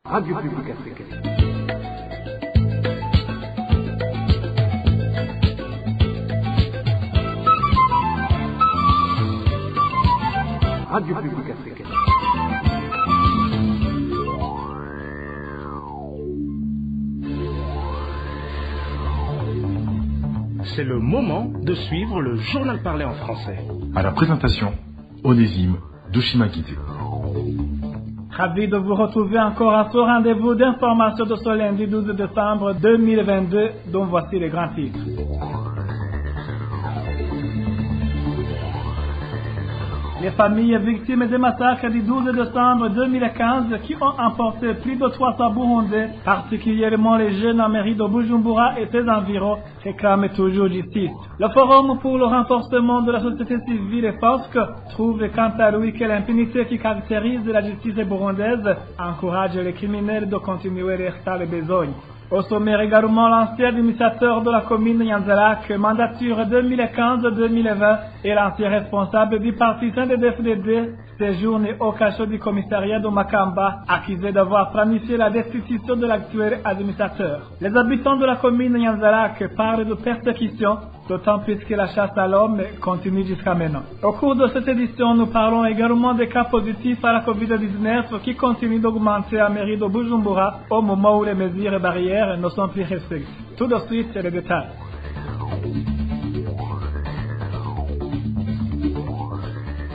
Radio Publique Africaine. Radio Publique Africaine. C'est le moment de suivre le journal parlé en français. À la présentation, Onésime Douchimakité. Ravi de vous retrouver encore à ce rendez-vous d'information de ce lundi 12 décembre 2022, dont voici les grands titres. Les familles victimes des massacres du 12 décembre 2015 qui ont emporté plus de 300 Burundais, particulièrement les jeunes en mairie de Bujumbura et ses environs, réclament toujours justice. Le Forum pour le renforcement de la société civile et FOSC trouve quant à lui que l'impunité qui caractérise la justice burundaise encourage les criminels de continuer à rester les besognes. Au sommet également l'ancien administrateur de la commune Nyanzalak, mandature 2015-2020, et l'ancien responsable du parti CNDD-FDD, séjourné au cachot du commissariat de Makamba, accusé d'avoir planifié la destitution de l'actuel administrateur. Les habitants de la commune Nyanzalak parlent de persécution, d'autant plus que la chasse à l'homme continue jusqu'à maintenant. Au cours de cette édition, nous parlons également des cas positifs à la COVID-19 qui continuent d'augmenter à mairie de Bujumbura au moment où les mesures et barrières ne sont plus respectées. Tout de suite, les détails.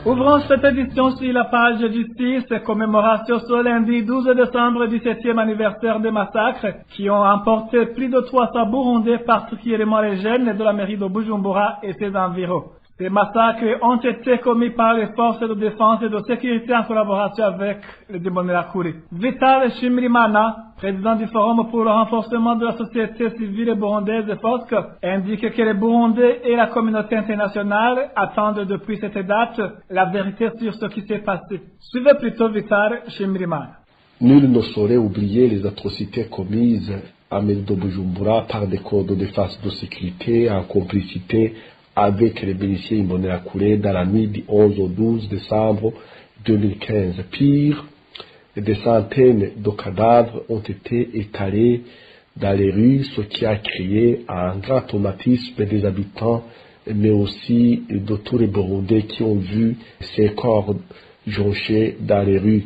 Ouvrons cette édition sur la page Justice, commémoration ce lundi 12 décembre du 7e anniversaire des massacres qui ont emporté plus de 300 Burundais, particulièrement les jeunes de la mairie de Bujumbura et ses environs. Ces massacres ont été commis par les forces de défense et de sécurité en collaboration avec les Imbonerakure. Vital Shimrimana, président du Forum pour le renforcement de la société civile burundaise FOSC, indique que les Burundais et la communauté internationale attendent depuis cette date la vérité sur ce qui s'est passé. Suivez plutôt Vital Shimrimana. Nul ne saurait oublier les atrocités commises à Mairie Bujumbura par des corps de défense de sécurité en complicité avec les miliciens Imbonerakure dans la nuit du 11 au 12 décembre 2015. Pire, des centaines de cadavres ont été étalés dans les rues, ce qui a créé un grand traumatisme des habitants, mais aussi de tous les Burundais qui ont vu ces corps jonchés dans les rues.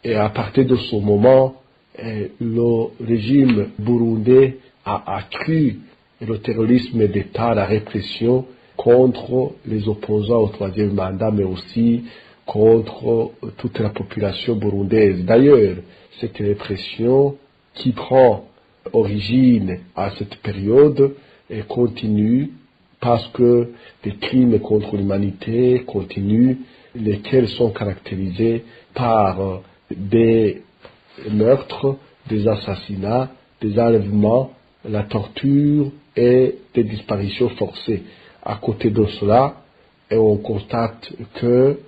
Et à partir de ce moment, le régime burundais a accru le terrorisme d'État, la répression contre les opposants au troisième mandat, mais aussi contre toute la population burundaise. D'ailleurs, cette répression qui prend origine à cette période et continue parce que les crimes contre l'humanité continuent, lesquels sont caractérisés par des meurtres, des assassinats, des enlèvements, la torture et des disparitions forcées. À côté de cela, on constate que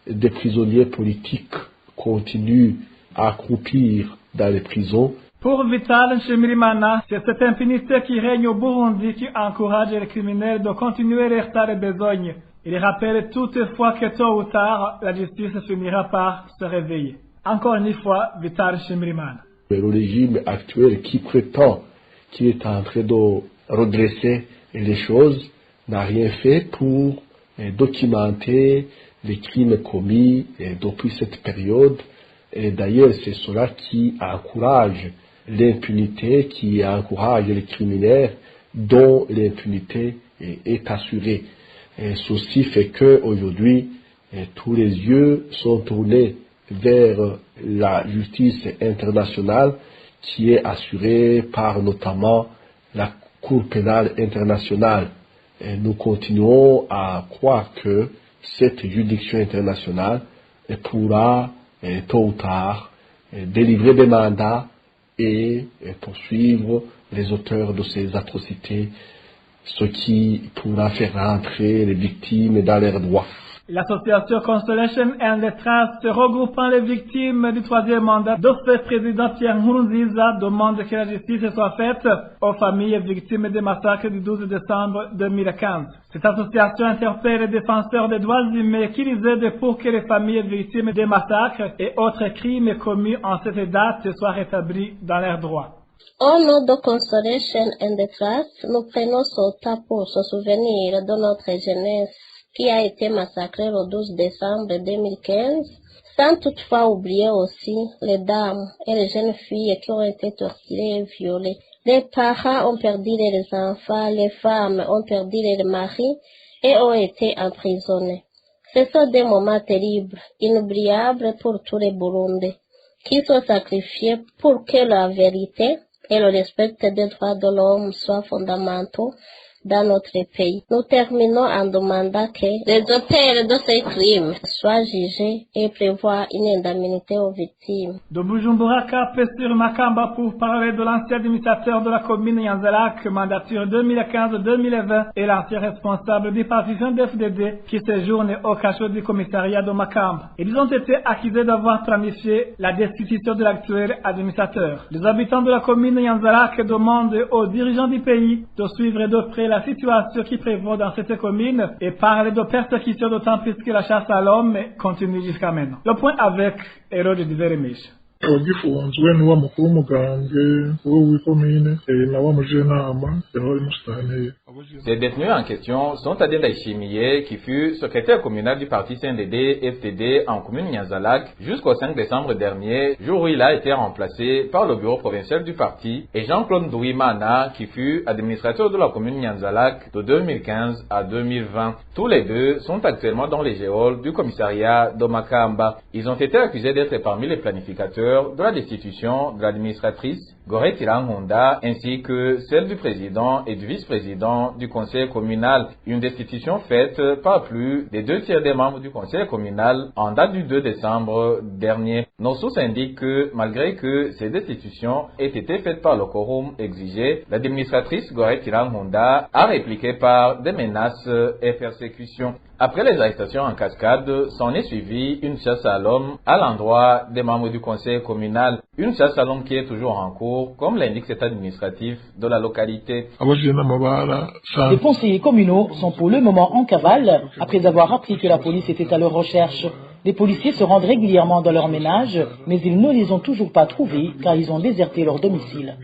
des prisonniers politiques continuent à croupir dans les prisons. Pour Vital Shimirimana, c'est cette impunité qui règne au Burundi qui encourage les criminels de continuer à rester les besognes. Il rappelle toutefois que tôt ou tard, la justice finira par se réveiller. Encore une fois, Vital Shimirimana. Le régime actuel qui prétend qu'il est en train de redresser les choses n'a rien fait pour documenter les crimes commis depuis cette période. Et d'ailleurs, c'est cela qui encourage l'impunité, qui encourage les criminels dont l'impunité est assurée. Et ceci fait que aujourd'hui, tous les yeux sont tournés vers la justice internationale qui est assurée par notamment la Cour pénale internationale. Et nous continuons à croire que cette juridiction internationale pourra tôt ou tard délivrer des mandats et poursuivre les auteurs de ces atrocités, ce qui pourra faire rentrer les victimes dans leurs droits. L'association Constellation and the Trust, regroupant les victimes du troisième mandat de ce président Pierre Nkurunziza, demande que la justice soit faite aux familles victimes des massacres du 12 décembre 2015. Cette association interpelle les défenseurs des droits humains qui les aident pour que les familles victimes des massacres et autres crimes commis en cette date soient rétablies dans leurs droits. Au nom de Constellation and the Trust, nous prenons ce temps pour se souvenir de notre jeunesse qui a été massacrée le 12 décembre 2015, sans toutefois oublier aussi les dames et les jeunes filles qui ont été torturées et violées. Les parents ont perdu leurs enfants, les femmes ont perdu leurs maris et ont été emprisonnés. Ce sont des moments terribles, inoubliables pour tous les Burundais, qui sont sacrifiés pour que la vérité et le respect des droits de l'homme soient fondamentaux dans notre pays. Nous terminons en demandant que les auteurs de ces crimes soient jugés et prévoient une indemnité aux victimes. De Bujumbura, Cap sur Makamba pour parler de l'ancien administrateur de la commune Nyanza-Lac, mandature 2015-2020 et l'ancien responsable du parti FDD qui séjourne au cachot du commissariat de Makamba. Ils ont été accusés d'avoir planifié la destitution de l'actuel administrateur. Les habitants de la commune Nyanza-Lac demandent aux dirigeants du pays de suivre de près la situation qui prévaut dans cette commune et parler de persécution d'autant plus que la chasse à l'homme continue jusqu'à maintenant. Le point avec Hérode Diveremish. wagifunzwe n'uwa mukuru w'umugambwe w'ikomine na wa mujenama yahora musitanteri. Ces détenus en question sont Adel Daishimiye, qui fut secrétaire communal du parti CNDD-FDD en commune Nyanza-Lac jusqu'au 5 décembre dernier, jour où il a été remplacé par le bureau provincial du parti, et Jean-Claude Ndouimana, qui fut administrateur de la commune Nyanza-Lac de 2015 à 2020. Tous les deux sont actuellement dans les geôles du commissariat de Makamba. Ils ont été accusés d'être parmi les planificateurs de la destitution de l'administratrice Gorette Irangonda ainsi que celle du président et du vice-président du conseil communal. Une destitution faite par plus des 2/3 des membres du conseil communal en date du 2 décembre dernier. Nos sources indiquent que malgré que ces destitutions aient été faites par le quorum exigé, l'administratrice Gorette Irangonda a répliqué par des menaces et persécutions. Après les arrestations en cascade, s'en est suivi une chasse à l'homme à l'endroit des membres du conseil communal. Une chasse à l'homme qui est toujours en cours, comme l'indique cet administratif de la localité. Les conseillers communaux sont pour le moment en cavale, après avoir appris que la police était à leur recherche. Les policiers se rendent régulièrement dans leur ménage, mais ils ne les ont toujours pas trouvés car ils ont déserté leur domicile.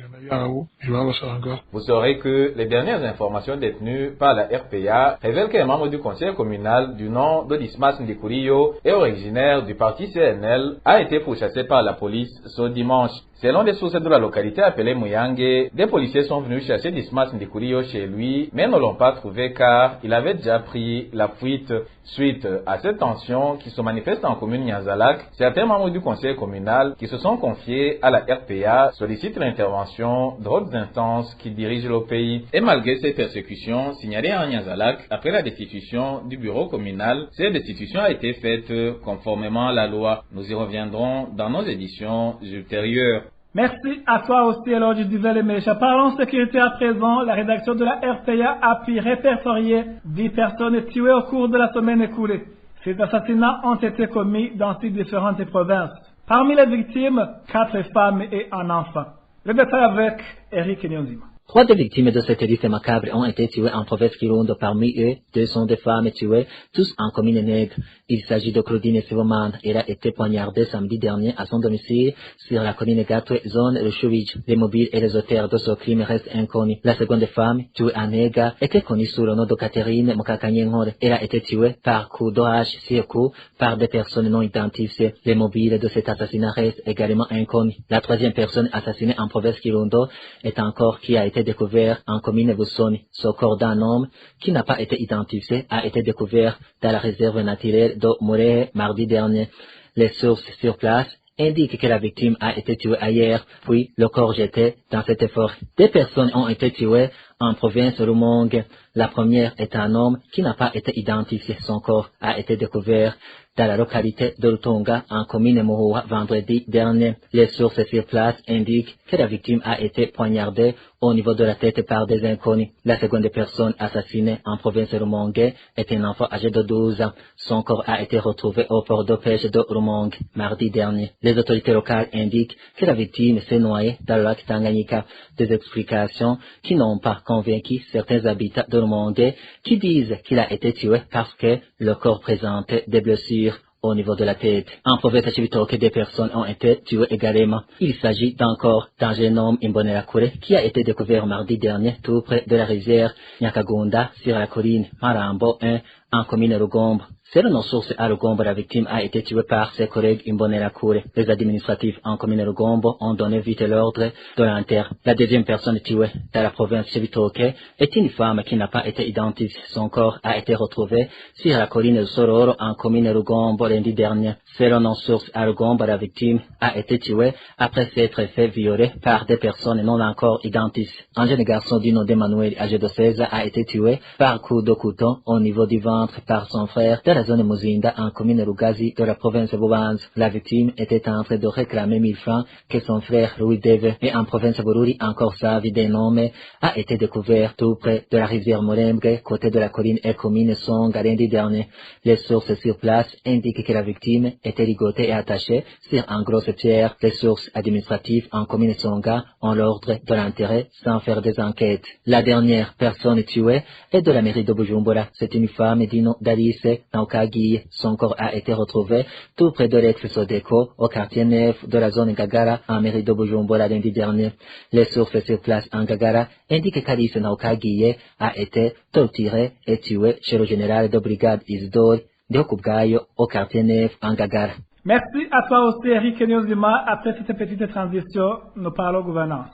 Vous saurez que les dernières informations détenues par la RPA révèlent qu'un membre du conseil communal du nom de Dismas Ndikurio et originaire du parti CNL a été pourchassé par la police ce dimanche. Selon des sources de la localité appelée Muyange, des policiers sont venus chercher Dismas Ndikurio chez lui, mais ne l'ont pas trouvé car il avait déjà pris la fuite. Suite à cette tension qui se manifeste en commune Nyanza-Lac, certains membres du conseil communal qui se sont confiés à la RPA sollicitent l'intervention d'autres instances qui dirigent le pays. Et malgré ces persécutions signalées à Nyanza-Lac, après la destitution du bureau communal, cette destitution a été faite conformément à la loi. Nous y reviendrons dans nos éditions ultérieures. Merci à toi aussi, Elodie Diveremish. Parlons sécurité à présent. La rédaction de la RPA a pu répertorier 10 personnes tuées au cours de la semaine écoulée. Ces assassinats ont été commis dans 6 différentes provinces. Parmi les victimes, 4 femmes et un enfant. Le détail avec Eric Nyonzima. 3 des victimes de cette liste macabre ont été tuées en province Kirundo. Parmi eux, 2 sont des femmes tuées, tous en commune nègre. Il s'agit de Claudine Sivoman. Elle a été poignardée samedi dernier à son domicile sur la colline Gatwe, zone de Chouich. Les mobiles et les auteurs de ce crime restent inconnus. La seconde femme, tuée à Nega, était connue sous le nom de Catherine Mokakanyenghore. Elle a été tuée par coup d'orage sur coup par des personnes non identifiées. Les mobiles de cet assassinat restent également inconnus. La troisième personne assassinée en province Kirundo est un corps qui a été découvert en commune Busoni. Ce corps d'un homme qui n'a pas été identifié a été découvert dans la réserve naturelle de Morée mardi dernier. Les sources sur place indiquent que la victime a été tuée ailleurs, puis le corps jeté dans cette forêt. 2 personnes ont été tuées en province Rumonge. La première est un homme qui n'a pas été identifié. Son corps a été découvert dans la localité de Lutonga, en commune Mohoa, vendredi dernier. Les sources sur place indiquent que la victime a été poignardée au niveau de la tête par des inconnus. La seconde personne assassinée en province de Rumongue est un enfant âgé de 12 ans. Son corps a été retrouvé au port de pêche de Rumongue mardi dernier. Les autorités locales indiquent que la victime s'est noyée dans le lac Tanganyika. Des explications qui n'ont pas convaincu certains habitants de Rumongue qui disent qu'il a été tué parce que le corps présentait des blessures au niveau de la tête. En province de Chibitoke, des personnes ont été tuées également. Il s'agit d'un corps d'un jeune homme Imbonerakure qui a été découvert mardi dernier tout près de la rivière Nyakagunda sur la colline Marambo 1 en commune Rugombo. Selon nos sources à Rugombo, la victime a été tuée par ses collègues Imbonerakure. Les administratifs en commune Rugombo ont donné vite l'ordre de l'enterre. La deuxième personne tuée dans la province de Chibitoke est une femme qui n'a pas été identifiée. Son corps a été retrouvé sur la colline de Sororo en commune Rugombo lundi dernier. Selon nos sources à Rugombo, la victime a été tuée après s'être fait violer par des personnes non encore identifiées. Un jeune garçon du nom d'Emmanuel, âgé de 16 ans, a été tué par coup de couteau au niveau du ventre par son frère dans la zone Muzinda en commune Rugazi de la province de Bubanza. La victime était en train de réclamer 1000 francs que son frère Louis devait. Et en province de Bururi, encore sa vie d'un homme a été découvert tout près de la rivière Morembe, côté de la colline et commune Songa lundi dernier. Les sources sur place indiquent que la victime était ligotée et attachée sur un grosse pierre. Les sources administratives en commune Songa ont l'ordre de l'enterrer sans faire des enquêtes. La dernière personne tuée est de la mairie de Bujumbura. C'est une femme du nom d'Alice Naukagi. Son corps a été retrouvé tout près de l'ex-Sodeco au quartier 9 de la zone Ngagara en mairie de Bujumbura lundi dernier. Les sources sur place en Ngagara indiquent qu'Alice Naukagi a été torturée et tuée chez le général de brigade Isidore Deokubgayo au quartier 9 en Ngagara. Merci à toi aussi, Eric Nyozima. Après cette petite transition, nous parlons gouvernance.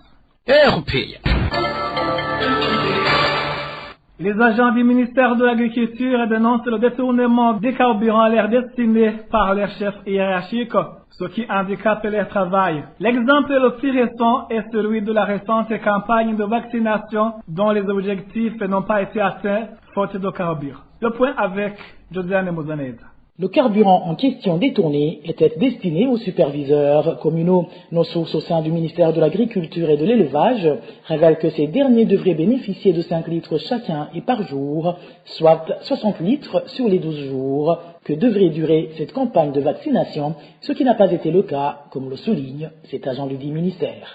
Les agents du ministère de l'Agriculture dénoncent le détournement des carburants à l'air destiné par leurs chefs hiérarchiques, ce qui handicape leur travail. L'exemple le plus récent est celui de la récente campagne de vaccination dont les objectifs n'ont pas été atteints faute de carburant. Le point avec Josiane Mouzaneda. Le carburant en question détourné était destiné aux superviseurs communaux. Nos sources au sein du ministère de l'Agriculture et de l'Élevage révèlent que ces derniers devraient bénéficier de 5 litres chacun et par jour, soit 60 litres sur les 12 jours que devrait durer cette campagne de vaccination, ce qui n'a pas été le cas, comme le souligne cet agent du dit ministère.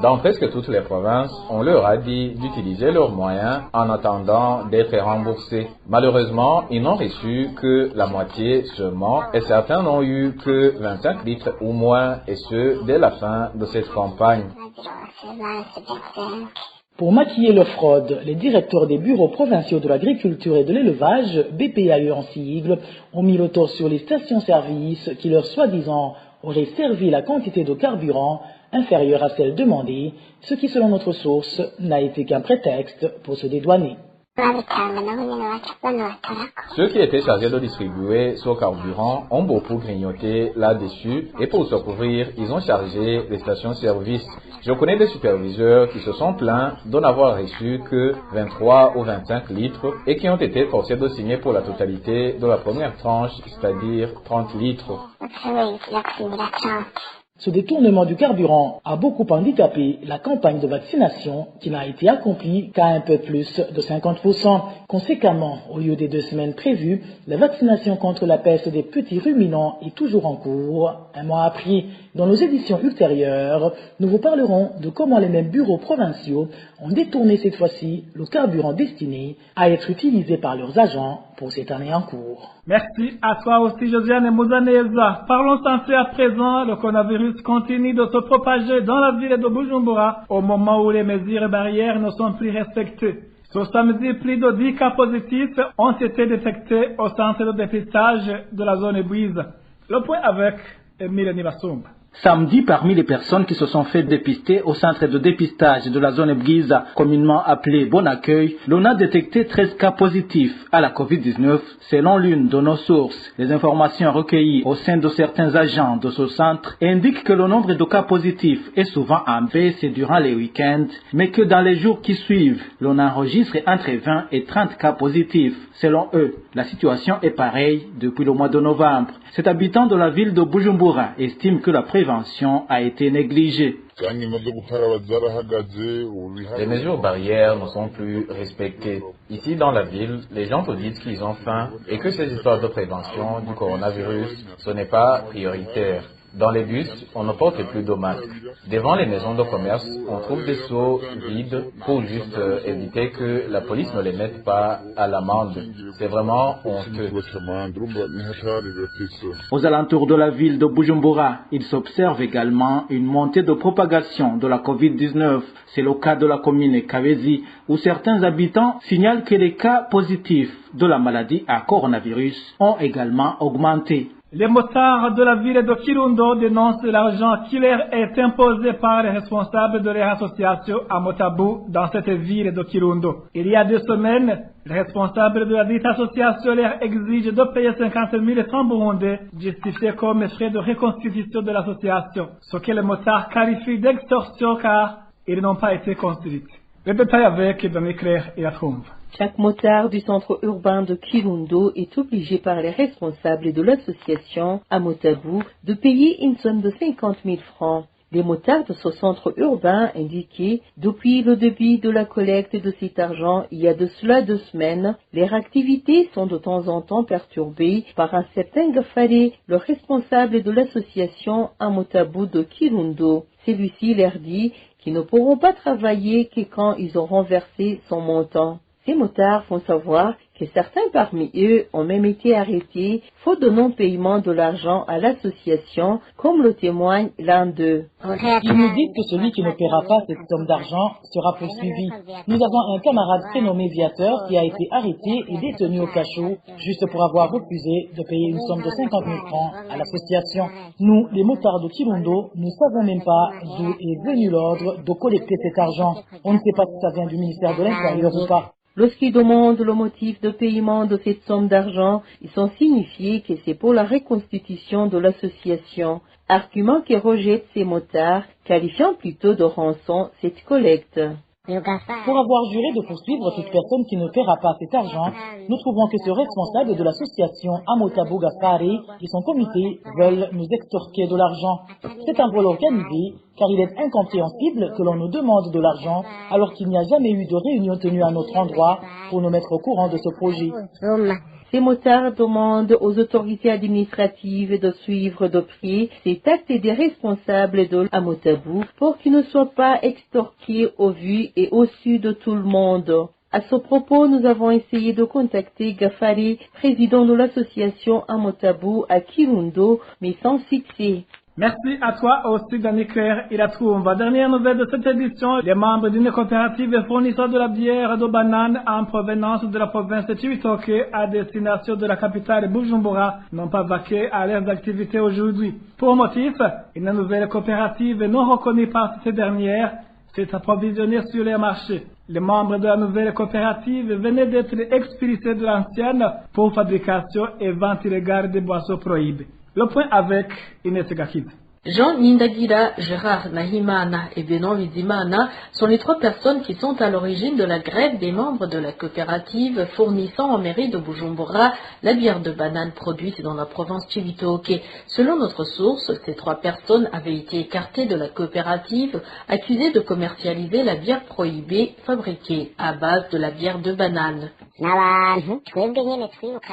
Dans presque toutes les provinces, on leur a dit d'utiliser leurs moyens en attendant d'être remboursés. Malheureusement, ils n'ont reçu que la moitié seulement et certains n'ont eu que 25 litres ou moins, et ce, dès la fin de cette campagne. Pour maquiller leur fraude, les directeurs des bureaux provinciaux de l'agriculture et de l'élevage, BPAE en sigle, ont mis le tort sur les stations-service qui leur soi-disant auraient servi la quantité de carburant inférieure à celle demandée, ce qui selon notre source n'a été qu'un prétexte pour se dédouaner. Ceux qui étaient chargés de distribuer ce carburant ont beaucoup grignoté là-dessus et pour se couvrir, ils ont chargé les stations-service. Je connais des superviseurs qui se sont plaints de n'avoir reçu que 23 ou 25 litres et qui ont été forcés de signer pour la totalité de la première tranche, c'est-à-dire 30 litres. Ce détournement du carburant a beaucoup handicapé la campagne de vaccination qui n'a été accomplie qu'à un peu plus de 50%. Conséquemment, au lieu des 2 semaines prévues, la vaccination contre la peste des petits ruminants est toujours en cours. Un mois après, dans nos éditions ultérieures, nous vous parlerons de comment les mêmes bureaux provinciaux ont détourné cette fois-ci le carburant destiné à être utilisé par leurs agents pour cette année en cours. Merci à toi aussi, Josiane Mouzaneza. Parlons santé à présent. Le coronavirus continue de se propager dans la ville de Bujumbura au moment où les mesures barrières ne sont plus respectées. Ce samedi, plus de 10 cas positifs ont été détectés au centre de dépistage de la zone Bouise. Le point avec Emile Nivasumba. Samedi, parmi les personnes qui se sont fait dépister au centre de dépistage de la zone Bgiza, communément appelé Bon Accueil, l'on a détecté 13 cas positifs à la Covid-19, selon l'une de nos sources. Les informations recueillies au sein de certains agents de ce centre indiquent que le nombre de cas positifs est souvent en baisse durant les week-ends, mais que dans les jours qui suivent, l'on enregistre entre 20 et 30 cas positifs. Selon eux, la situation est pareille depuis le mois de novembre. Cet habitant de la ville de Bujumbura estime que la prévention a été négligée. Les mesures barrières ne sont plus respectées. Ici, dans la ville, les gens te disent qu'ils ont faim et que ces histoires de prévention du coronavirus, ce n'est pas prioritaire. Dans les bus, on ne porte plus de masques. Devant les maisons de commerce, on trouve des seaux vides pour juste éviter que la police ne les mette pas à l'amende. C'est vraiment honteux. Aux alentours de la ville de Bujumbura, il s'observe également une montée de propagation de la Covid-19. C'est le cas de la commune Kabezi, où certains habitants signalent que les cas positifs de la maladie à coronavirus ont également augmenté. Les motards de la ville de Kirundo dénoncent l'argent qui leur est imposé par les responsables de leur association à Motabu dans cette ville de Kirundo. Il y a 2 semaines, les responsables de la dite association leur exigent de payer 50 000 francs burundais, justifiés comme frais de reconstitution de l'association, ce que les motards qualifient d'extorsion car ils n'ont pas été construits. Le détail avec Denis Claire et la Trombe. Chaque motard du centre urbain de Kirundo est obligé par les responsables de l'association à Motabu de payer une somme de 50 000 francs. Les motards de ce centre urbain indiquaient, depuis le début de la collecte de cet argent il y a de cela 2 semaines, leurs activités sont de temps en temps perturbées par un certain Gafare, le responsable de l'association à Motabu de Kirundo. Celui-ci leur dit qu'ils ne pourront pas travailler que quand ils auront versé son montant. Ces motards font savoir que certains parmi eux ont même été arrêtés faute de non-paiement de l'argent à l'association, comme le témoigne l'un d'eux. Ils nous disent que celui qui ne paiera pas cette somme d'argent sera poursuivi. Nous avons un camarade prénommé Viateur qui a été arrêté et détenu au cachot juste pour avoir refusé de payer une somme de 50 000 francs à l'association. Nous, les motards de Kirundo, ne savons même pas d'où est venu l'ordre de collecter cet argent. On ne sait pas si ça vient du ministère de l'Intérieur ou pas. Lorsqu'ils demandent le motif de paiement de cette somme d'argent, ils sont signifiés que c'est pour la reconstitution de l'association, argument que rejettent ces motards, qualifiant plutôt de rançon cette collecte. Pour avoir juré de poursuivre toute personne qui ne paiera pas cet argent, nous trouvons que ce responsable de l'association Amotabu Gafare et son comité veulent nous extorquer de l'argent. C'est un vol organisé, car il est incompréhensible que l'on nous demande de l'argent alors qu'il n'y a jamais eu de réunion tenue à notre endroit pour nous mettre au courant de ce projet. Ces motards demandent aux autorités administratives de suivre de près cet acte des responsables de Amotabu pour qu'ils ne soient pas extorqués au vu et au su de tout le monde. À ce propos, nous avons essayé de contacter Gafare, président de l'association Amotabu à Kirundo, mais sans succès. Merci à toi aussi, Denis Claire et la Trombe. Dernière nouvelle de cette édition, les membres d'une coopérative fournissant de la bière de banane en provenance de la province de Chibitoke à destination de la capitale Bujumbura n'ont pas vaqué à leurs activités aujourd'hui. Pour motif, une nouvelle coopérative non reconnue par ces dernières s'est approvisionnée sur les marchés. Les membres de la nouvelle coopérative venaient d'être expulsés de l'ancienne pour fabrication et vente illégale des boissons prohibées. Le point avec Inès Gakid. Jean Nindagira, Gérard Nahimana et Benoît Vizimana sont les 3 personnes qui sont à l'origine de la grève des membres de la coopérative fournissant en mairie de Bujumbura la bière de banane produite dans la province Chibitoke. Selon notre source, ces 3 personnes avaient été écartées de la coopérative, accusées de commercialiser la bière prohibée fabriquée à base de la bière de banane. Ce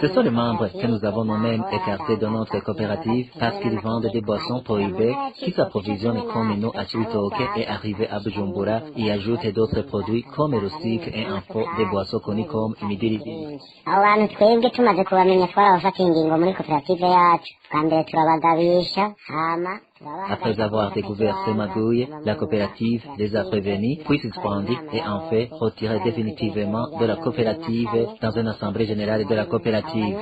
sont les membres que nous avons nous-mêmes écartés de notre coopérative parce qu'ils vendent des boissons prohibées qui s'approvisionnent comme nous à Chibitoke et arrivent à Bujumbura et ajoutent d'autres produits comme le sucre et en faux des boissons connues comme imidiridi. Après avoir découvert ces magouilles, la coopérative les a prévenus, puis suspendus et en fait retirés définitivement de la coopérative dans une assemblée générale de la coopérative.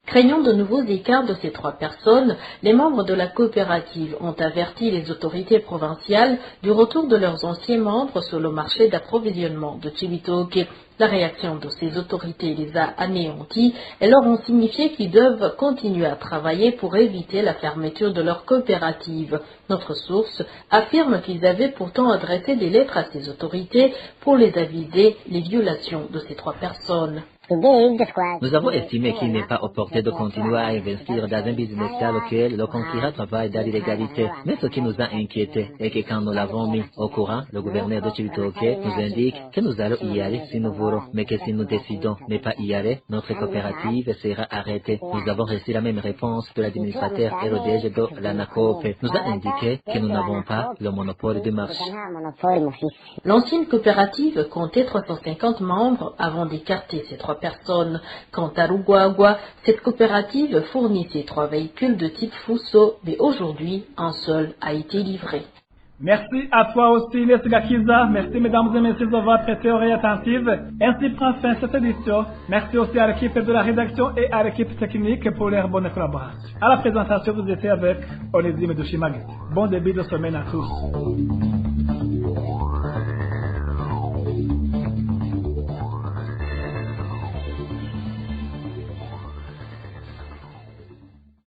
Craignant de nouveaux écarts de ces 3 personnes, les membres de la coopérative ont averti les autorités provinciales du retour de leurs anciens membres sur le marché d'approvisionnement de Chibitoke. La réaction de ces autorités les a anéantis et leur ont signifié qu'ils doivent continuer à travailler pour éviter la fermeture de leur coopérative. Notre source affirme qu'ils avaient pourtant adressé des lettres à ces autorités pour les aviser les violations de ces 3 personnes. Nous avons estimé qu'il n'est pas opportun de continuer à investir dans un business dans lequel le concurrent travaille dans l'illégalité. Mais ce qui nous a inquiétés est que quand nous l'avons mis au courant, le gouverneur de Chibitoke nous indique que nous allons y aller si nous voulons, mais que si nous décidons ne pas y aller, notre coopérative sera arrêtée. Nous avons reçu la même réponse de l'administrateur RODG de l'ANACOP. Nous a indiqué que nous n'avons pas le monopole du marché. L'ancienne coopérative comptait 350 membres avant d'écarter ces 3 personnes. Quant à Ruguagua, cette coopérative fournissait 3 véhicules de type Fuso, mais aujourd'hui, un seul a été livré. Merci à toi aussi, Lesga Kiza. Merci, mesdames et messieurs, de votre théorie attentive. Ainsi prend fin cette édition. Merci aussi à l'équipe de la rédaction et à l'équipe technique pour leur bonne collaboration. À la présentation, vous étiez avec Onésime Dushimagit. Bon début de semaine à tous.